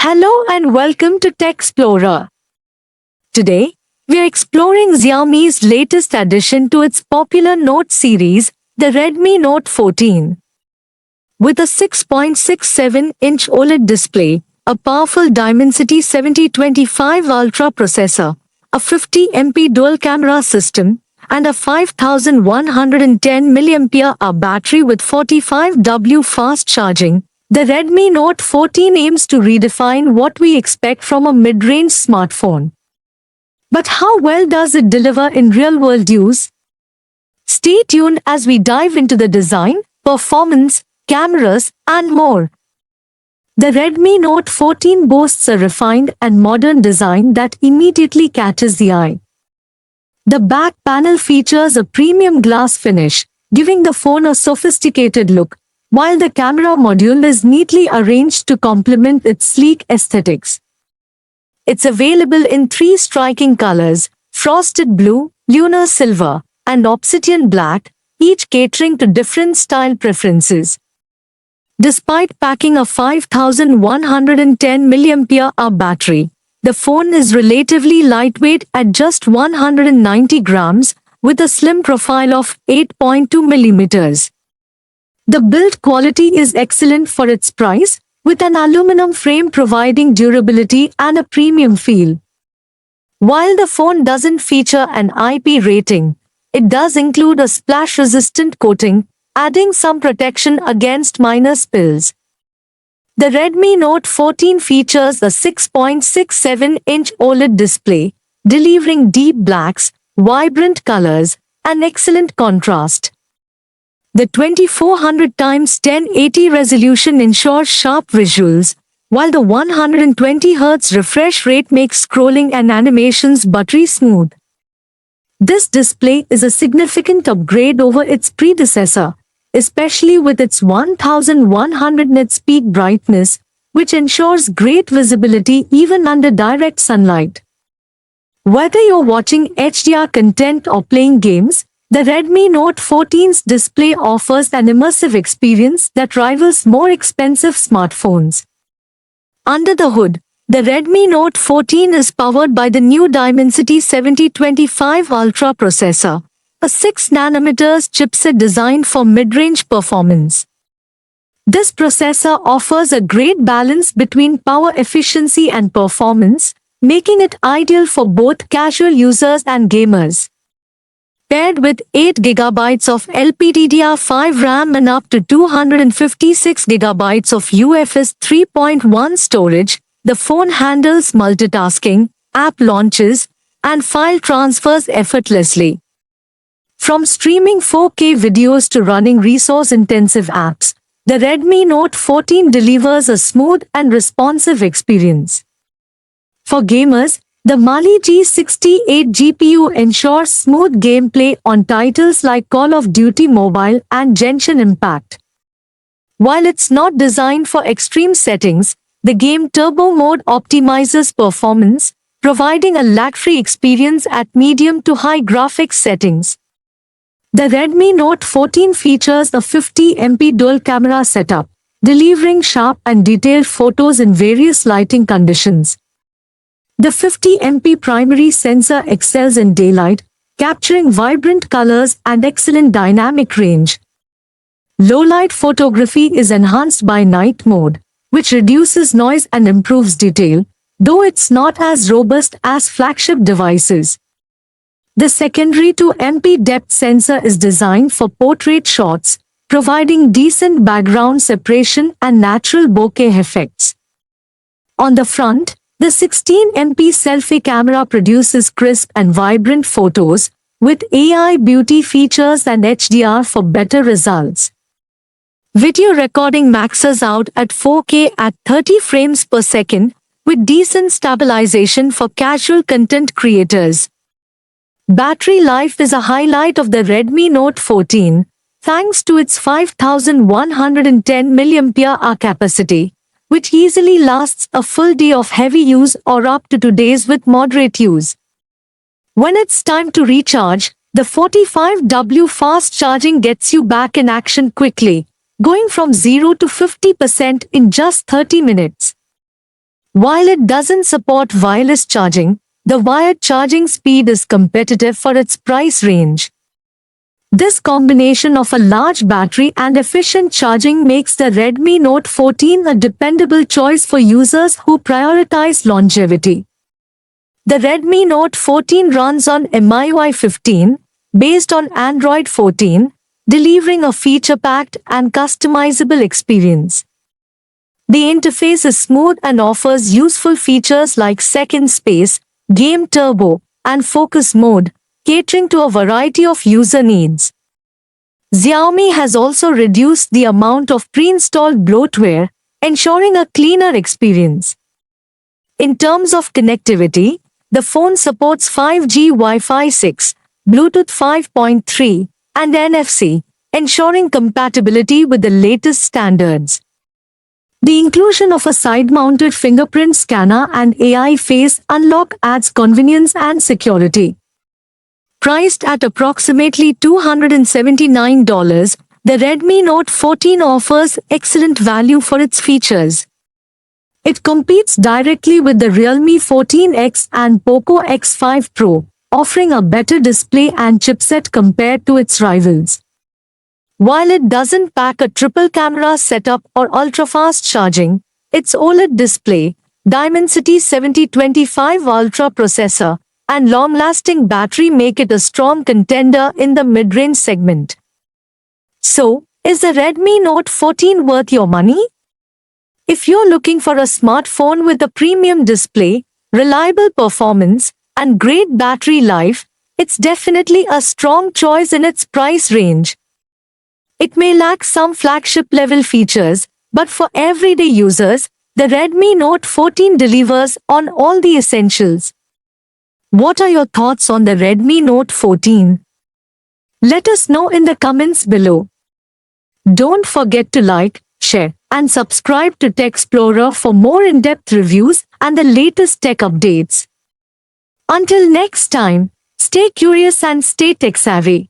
Hello and welcome to Tech Explorer. Today, we are exploring Xiaomi's latest addition to its popular Note series, the Redmi Note 14. With a 6.67-inch OLED display, a powerful Dimensity 7025 Ultra processor, a 50MP dual-camera system, and a 5110 mAh battery with 45W fast charging, the Redmi Note 14 aims to redefine what we expect from a mid-range smartphone. But how well does it deliver in real-world use? Stay tuned as we dive into the design, performance, cameras, and more. The Redmi Note 14 boasts a refined and modern design that immediately catches the eye. The back panel features a premium glass finish, giving the phone a sophisticated look, while the camera module is neatly arranged to complement its sleek aesthetics. It's available in three striking colors: frosted blue, lunar silver, and obsidian black, each catering to different style preferences. Despite packing a 5110 mAh battery, the phone is relatively lightweight at just 190 grams, with a slim profile of 8.2 millimeters. The build quality is excellent for its price, with an aluminum frame providing durability and a premium feel. While the phone doesn't feature an IP rating, it does include a splash-resistant coating, adding some protection against minor spills. The Redmi Note 14 features a 6.67-inch OLED display, delivering deep blacks, vibrant colors, and excellent contrast. The 2400x1080 resolution ensures sharp visuals, while the 120Hz refresh rate makes scrolling and animations buttery smooth. This display is a significant upgrade over its predecessor, especially with its 1100 nits peak brightness, which ensures great visibility even under direct sunlight. Whether you're watching HDR content or playing games, the Redmi Note 14's display offers an immersive experience that rivals more expensive smartphones. Under the hood, the Redmi Note 14 is powered by the new Dimensity 7025 Ultra processor, a 6nm chipset designed for mid-range performance. This processor offers a great balance between power efficiency and performance, making it ideal for both casual users and gamers. Paired with 8GB of LPDDR5 RAM and up to 256GB of UFS 3.1 storage, the phone handles multitasking, app launches, and file transfers effortlessly. From streaming 4K videos to running resource-intensive apps, the Redmi Note 14 delivers a smooth and responsive experience. For gamers, the Mali G68 GPU ensures smooth gameplay on titles like Call of Duty Mobile and Genshin Impact. While it's not designed for extreme settings, the game Turbo mode optimizes performance, providing a lag-free experience at medium to high graphics settings. The Redmi Note 14 features a 50MP dual-camera setup, delivering sharp and detailed photos in various lighting conditions. The 50MP primary sensor excels in daylight, capturing vibrant colors and excellent dynamic range. Low-light photography is enhanced by night mode, which reduces noise and improves detail, though it's not as robust as flagship devices. The secondary 2MP depth sensor is designed for portrait shots, providing decent background separation and natural bokeh effects. On the front, the 16MP selfie camera produces crisp and vibrant photos, with AI beauty features and HDR for better results. Video recording maxes out at 4K at 30 frames per second, with decent stabilization for casual content creators. Battery life is a highlight of the Redmi Note 14, thanks to its 5110 mAh capacity, which easily lasts a full day of heavy use or up to 2 days with moderate use. When it's time to recharge, the 45W fast charging gets you back in action quickly, going from 0 to 50% in just 30 minutes. While it doesn't support wireless charging, the wired charging speed is competitive for its price range. This combination of a large battery and efficient charging makes the Redmi Note 14 a dependable choice for users who prioritize longevity. The Redmi Note 14 runs on MIUI 15, based on Android 14, delivering a feature-packed and customizable experience. The interface is smooth and offers useful features like Second Space, Game Turbo, and Focus Mode, catering to a variety of user needs. Xiaomi has also reduced the amount of pre-installed bloatware, ensuring a cleaner experience. In terms of connectivity, the phone supports 5G Wi-Fi 6, Bluetooth 5.3, and NFC, ensuring compatibility with the latest standards. The inclusion of a side-mounted fingerprint scanner and AI face unlock adds convenience and security. Priced at approximately $279, the Redmi Note 14 offers excellent value for its features. It competes directly with the Realme 14X and Poco X5 Pro, offering a better display and chipset compared to its rivals. While it doesn't pack a triple camera setup or ultra-fast charging, its OLED display, Dimensity 7025 Ultra processor, and long-lasting battery make it a strong contender in the mid-range segment. So, is the Redmi Note 14 worth your money? If you're looking for a smartphone with a premium display, reliable performance, and great battery life, it's definitely a strong choice in its price range. It may lack some flagship-level features, but for everyday users, the Redmi Note 14 delivers on all the essentials. What are your thoughts on the Redmi Note 14? Let us know in the comments below. Don't forget to like, share, and subscribe to Tech Explorer for more in-depth reviews and the latest tech updates. Until next time, stay curious and stay tech-savvy.